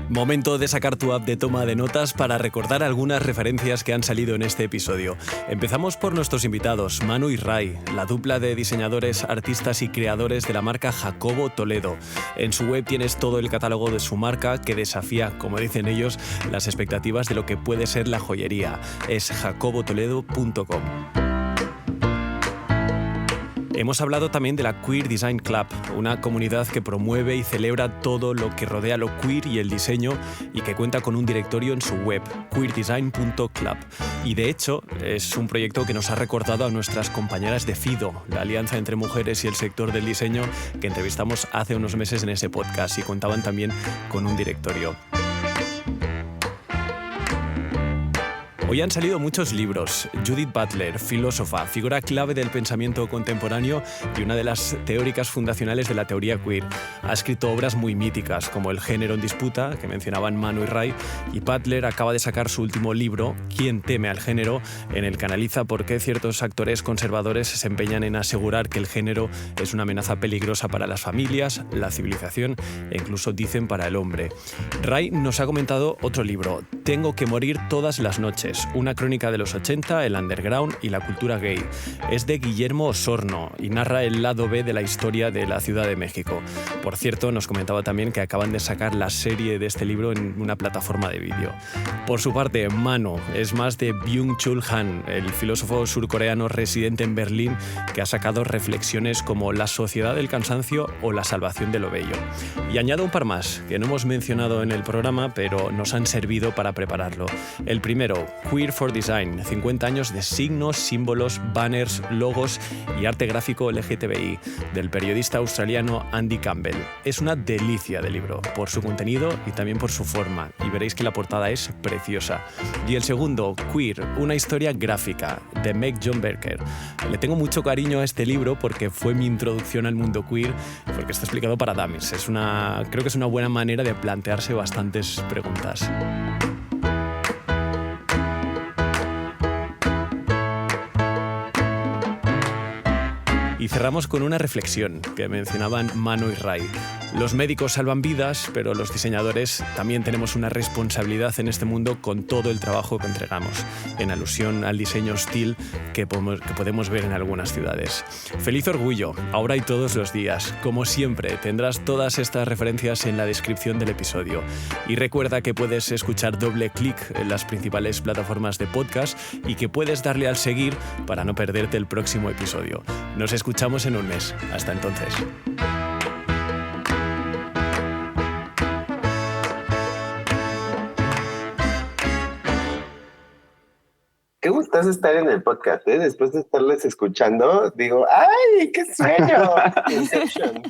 Momento de sacar tu app de toma de notas para recordar algunas referencias que han salido en este episodio. Empezamos por nuestros invitados, Manu y Ray, la dupla de diseñadores, artistas y creadores de la marca Jacobo Toledo. En su web tienes todo el catálogo de su marca que desafía, como dicen ellos, las expectativas de lo que puede ser la joyería. Es jacobotoledo.com. Hemos hablado también de la Queer Design Club, una comunidad que promueve y celebra todo lo que rodea lo queer y el diseño y que cuenta con un directorio en su web, queerdesign.club. Y de hecho, es un proyecto que nos ha recordado a nuestras compañeras de FIDO, la alianza entre mujeres y el sector del diseño, que entrevistamos hace unos meses en ese podcast y contaban también con un directorio. Hoy han salido muchos libros. Judith Butler, filósofa, figura clave del pensamiento contemporáneo y una de las teóricas fundacionales de la teoría queer. Ha escrito obras muy míticas como El género en disputa, que mencionaban Manu y Ray, y Butler acaba de sacar su último libro, ¿Quién teme al género?, en el que analiza por qué ciertos actores conservadores se empeñan en asegurar que el género es una amenaza peligrosa para las familias, la civilización e incluso dicen para el hombre. Ray nos ha comentado otro libro, Tengo que morir todas las noches, una crónica de los 80, el underground y la cultura gay. Es de Guillermo Osorno y narra el lado B de la historia de la Ciudad de México. Por cierto, nos comentaba también que acaban de sacar la serie de este libro en una plataforma de vídeo. Por su parte, Mano es más de Byung-Chul Han, el filósofo surcoreano residente en Berlín que ha sacado reflexiones como La sociedad del cansancio o La salvación de lo bello. Y añado un par más que no hemos mencionado en el programa, pero nos han servido para prepararlo. El primero, Queer for Design, 50 años de signos, símbolos, banners, logos y arte gráfico LGTBI, del periodista australiano Andy Campbell. Es una delicia de libro, por su contenido y también por su forma, y veréis que la portada es preciosa. Y el segundo, Queer, una historia gráfica, de Meg John Berker. Le tengo mucho cariño a este libro porque fue mi introducción al mundo queer, porque está explicado para dummies. Creo que es una buena manera de plantearse bastantes preguntas. Y cerramos con una reflexión que mencionaban Manu y Ray. Los médicos salvan vidas, pero los diseñadores también tenemos una responsabilidad en este mundo con todo el trabajo que entregamos, en alusión al diseño hostil que podemos ver en algunas ciudades. ¡Feliz orgullo! Ahora y todos los días. Como siempre, tendrás todas estas referencias en la descripción del episodio. Y recuerda que puedes escuchar Doble Clic en las principales plataformas de podcast y que puedes darle al seguir para no perderte el próximo episodio. Nos escuchamos en un mes. Hasta entonces. Qué gustazo estar en el podcast, ¿eh? Después de estarles escuchando, digo, ¡ay, qué sueño! Inception.